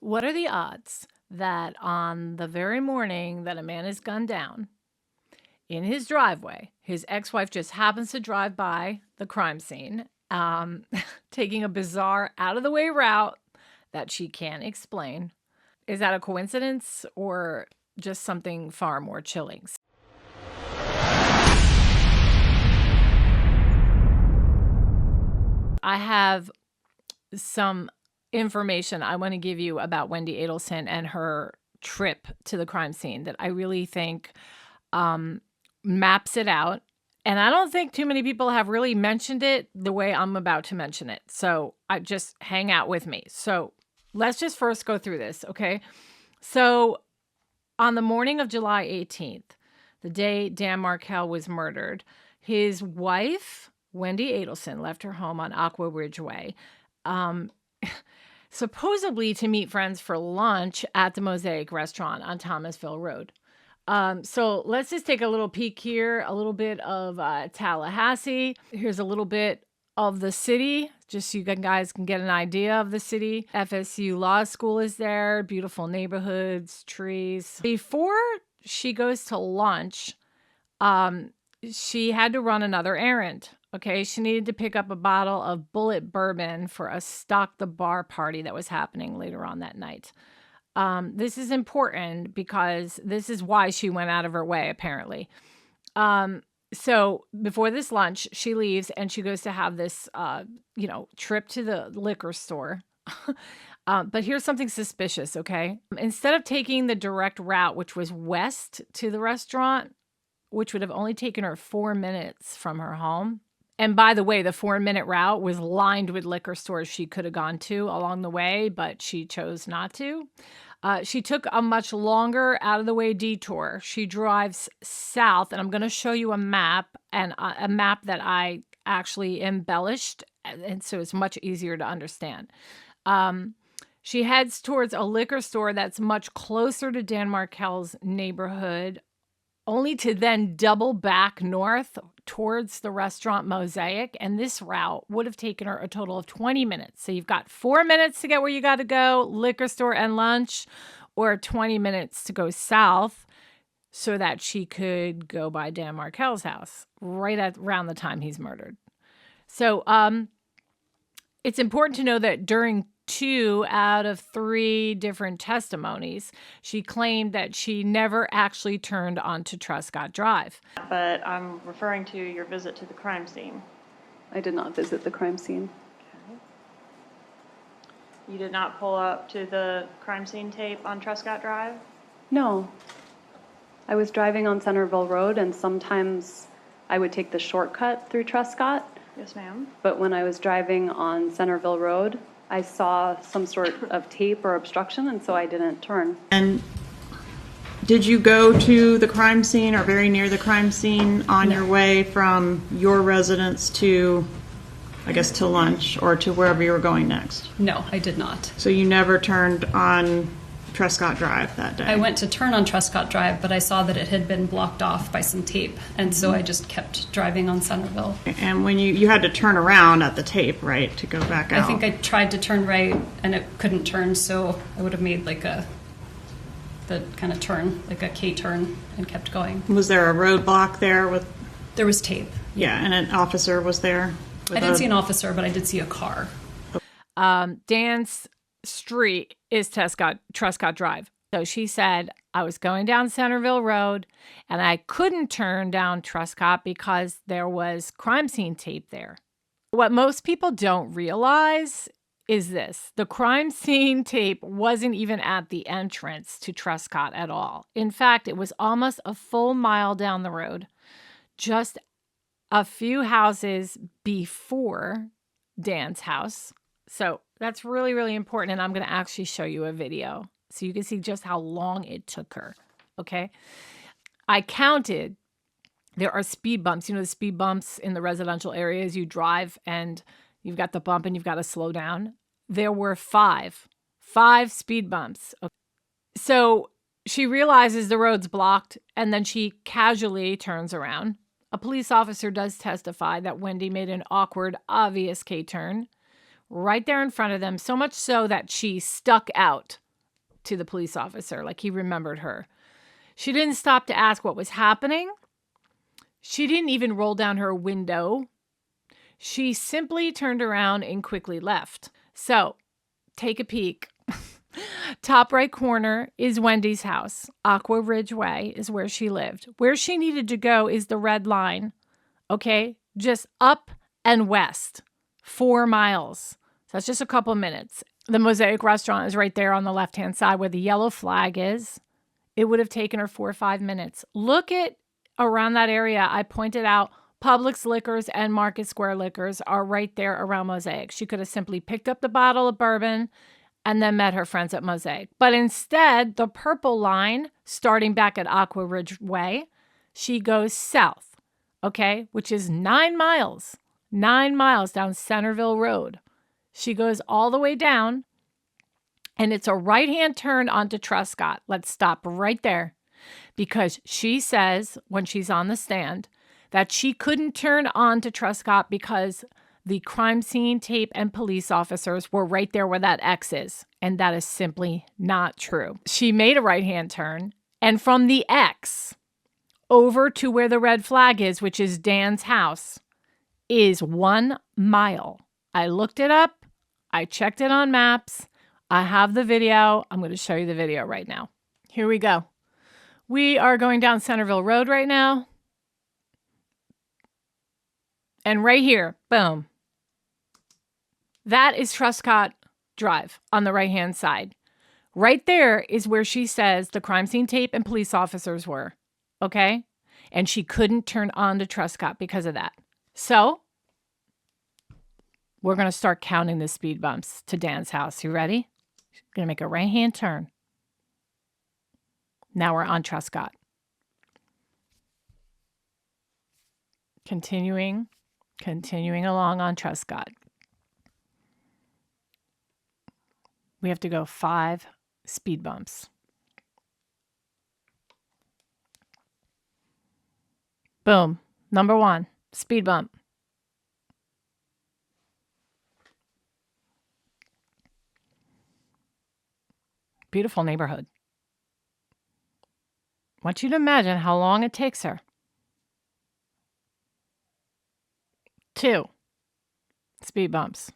What are the odds that on the very morning that a man is gunned down in his driveway, his ex-wife just happens to drive by the crime scene, taking a bizarre out-of-the-way route that she can't explain? Is that a coincidence or just something far more chilling? I have some information I want to give you about Wendi Adelson and her trip to the crime scene that I really think maps it out. And I don't think too many people have really mentioned it the way I'm about to mention it. So I just hang out with me. So let's just first go through this, okay? So on the morning of July 18th, the day Dan Markel was murdered, his wife, Wendi Adelson, left her home on Aqua Ridgeway, supposedly to meet friends for lunch at the Mosaic restaurant on Thomasville Road. So let's just take a little peek here, a little bit of Tallahassee. Here's a little bit of the city, just so you guys can get an idea of the city. FSU Law School is there, beautiful neighborhoods, trees. Before she goes to lunch, she had to run another errand. Okay, she needed to pick up a bottle of Bullet Bourbon for a Stock the Bar party that was happening later on that night. This is important because this is why she went out of her way, apparently. So before this lunch, she leaves and she goes to have this, trip to the liquor store. But here's something suspicious, okay? Instead of taking the direct route, which was west to the restaurant, which would have only taken her 4 minutes from her home. And by the way, the 4-minute route was lined with liquor stores she could have gone to along the way, but she chose not to. She took a much longer out-of-the-way detour. She drives south, and I'm going to show you a map, and a map that I actually embellished, and so it's much easier to understand. She heads towards a liquor store that's much closer to Dan Markel's neighborhood, only to then double back north towards the restaurant Mosaic. And this route would have taken her a total of 20 minutes. So you've got 4 minutes to get where you got to go, liquor store and lunch, or 20 minutes to go south so that she could go by Dan Markel's house around the time he's murdered. So it's important to know that during 2 out of 3 different testimonies, she claimed that she never actually turned onto Truscott Drive. But I'm referring to your visit to the crime scene. I did not visit the crime scene. Okay. You did not pull up to the crime scene tape on Truscott Drive? No. I was driving on Centerville Road, and sometimes I would take the shortcut through Truscott. Yes, ma'am. But when I was driving on Centerville Road, I saw some sort of tape or obstruction, and so I didn't turn. And did you go to the crime scene or very near the crime scene on your way from your residence to, I guess, to lunch or to wherever you were going next? No, I did not. So you never turned on Truscott Drive that day? I went to turn on Truscott Drive, but I saw that it had been blocked off by some tape, and so I just kept driving on Centerville. And when you had to turn around at the tape, right, to go back out? I think I tried to turn right, and it couldn't turn, so I would have made like the kind of turn, like a K-turn, and kept going. Was there a roadblock there with? There was tape. Yeah, and an officer was there? I didn't see an officer, but I did see a car. Dan's street is Truscott Drive. So she said, I was going down Centerville Road and I couldn't turn down Truscott because there was crime scene tape there. What most people don't realize is this. The crime scene tape wasn't even at the entrance to Truscott at all. In fact, it was almost a full mile down the road, just a few houses before Dan's house. So that's really, really important. And I'm going to actually show you a video so you can see just how long it took her. Okay. I counted. There are speed bumps. You know, the speed bumps in the residential areas, you drive and you've got the bump and you've got to slow down. There were five speed bumps. Okay. So she realizes the road's blocked and then she casually turns around. A police officer does testify that Wendi made an awkward, obvious K-turn right there in front of them, so much so that she stuck out to the police officer, like he remembered her. She didn't stop to ask what was happening. She didn't even roll down her window. She simply turned around and quickly left. So, take a peek. Top right corner is Wendy's house. Aqua Ridge Way is where she lived. Where she needed to go is the red line. Okay? Just up and west. 4 miles. So that's just a couple minutes. The Mosaic restaurant is right there on the left-hand side where the yellow flag is. It would have taken her 4 or 5 minutes. Look at around that area. I pointed out Publix Liquors and Market Square Liquors are right there around Mosaic. She could have simply picked up the bottle of bourbon and then met her friends at Mosaic. But instead, the purple line, starting back at Aqua Ridge Way, she goes south, okay, which is 9 miles. 9 miles down Centerville Road. She goes all the way down, and it's a right-hand turn onto Truscott. Let's stop right there, because she says, when she's on the stand, that she couldn't turn onto Truscott because the crime scene tape and police officers were right there where that X is, and that is simply not true. She made a right-hand turn, and from the X over to where the red flag is, which is Dan's house, is 1 mile. I looked it up. I checked it on maps. I have the video. I'm going to show you the video right now. Here we go. We are going down Centerville Road right now. And right here, boom. That is Truscott Drive on the right-hand side. Right there is where she says the crime scene tape and police officers were. Okay? And she couldn't turn on to Truscott because of that. So, we're going to start counting the speed bumps to Dan's house. You ready? Going to make a right-hand turn. Now we're on Truscott. Continuing along on Truscott. We have to go 5 speed bumps. Boom. Number 1, speed bump. Beautiful neighborhood. I want you to imagine how long it takes her. 2 speed bumps.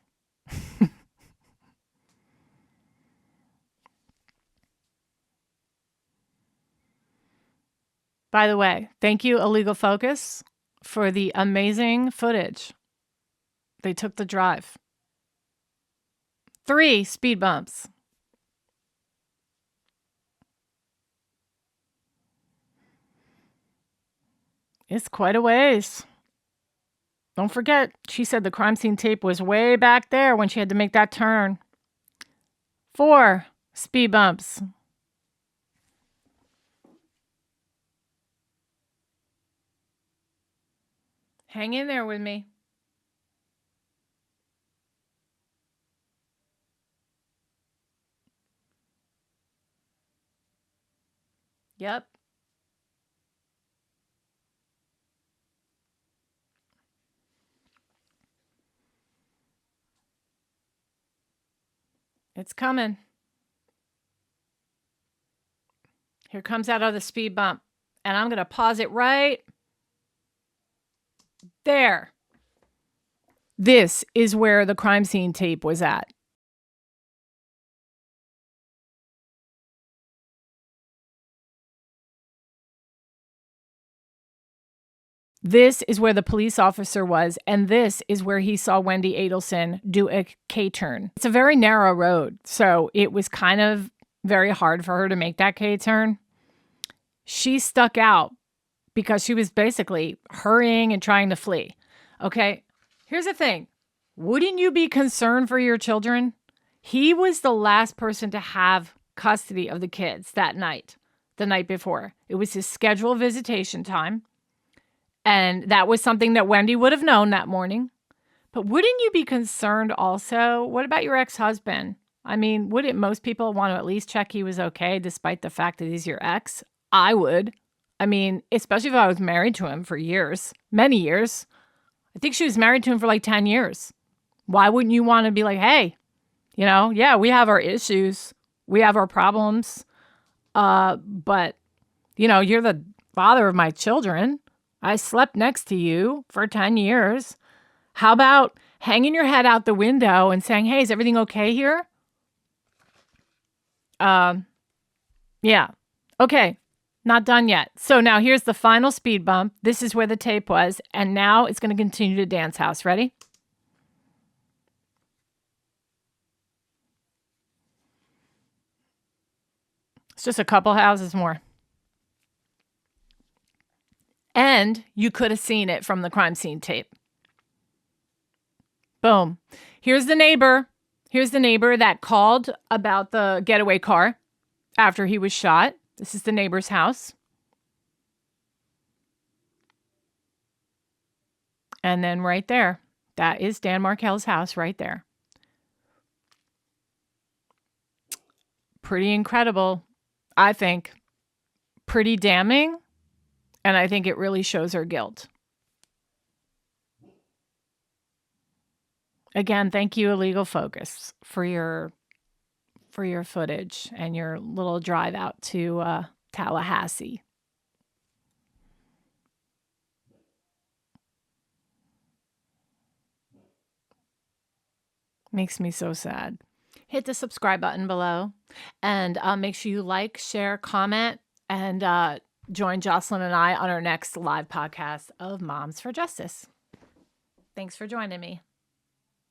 By the way, thank you, Illegal Focus, for the amazing footage. They took the drive. 3 speed bumps. It's quite a ways. Don't forget, she said the crime scene tape was way back there when she had to make that turn. 4 speed bumps. Hang in there with me. Yep. It's coming. Here comes that other speed bump. And I'm going to pause it right there. This is where the crime scene tape was at. This is where the police officer was, and this is where he saw Wendi Adelson do a K-turn. It's a very narrow road, so it was kind of very hard for her to make that K-turn. She stuck out because she was basically hurrying and trying to flee. Okay, here's the thing. Wouldn't you be concerned for your children? He was the last person to have custody of the kids that night, the night before. It was his scheduled visitation time. And that was something that Wendi would have known that morning. But wouldn't you be concerned also? What about your ex-husband? I mean, wouldn't most people want to at least check he was okay, despite the fact that he's your ex? I would. I mean, especially if I was married to him for years, many years. I think she was married to him for like 10 years. Why wouldn't you want to be like, hey, you know, yeah, we have our issues. We have our problems. But, you're the father of my children. I slept next to you for 10 years. How about hanging your head out the window and saying, hey, is everything okay here? Yeah. Okay. Not done yet. So now here's the final speed bump. This is where the tape was. And now it's going to continue to dance house. Ready? It's just a couple houses more. And you could have seen it from the crime scene tape. Boom. Here's the neighbor. Here's the neighbor that called about the getaway car after he was shot. This is the neighbor's house. And then right there, that is Dan Markel's house right there. Pretty incredible, I think. Pretty damning. And I think it really shows her guilt. Again, thank you, Illegal Focus, for your footage and your little drive out to Tallahassee. Makes me so sad. Hit the subscribe button below and make sure you like, share, comment, and join Jocelyn and I on our next live podcast of Moms for Justice. Thanks for joining me.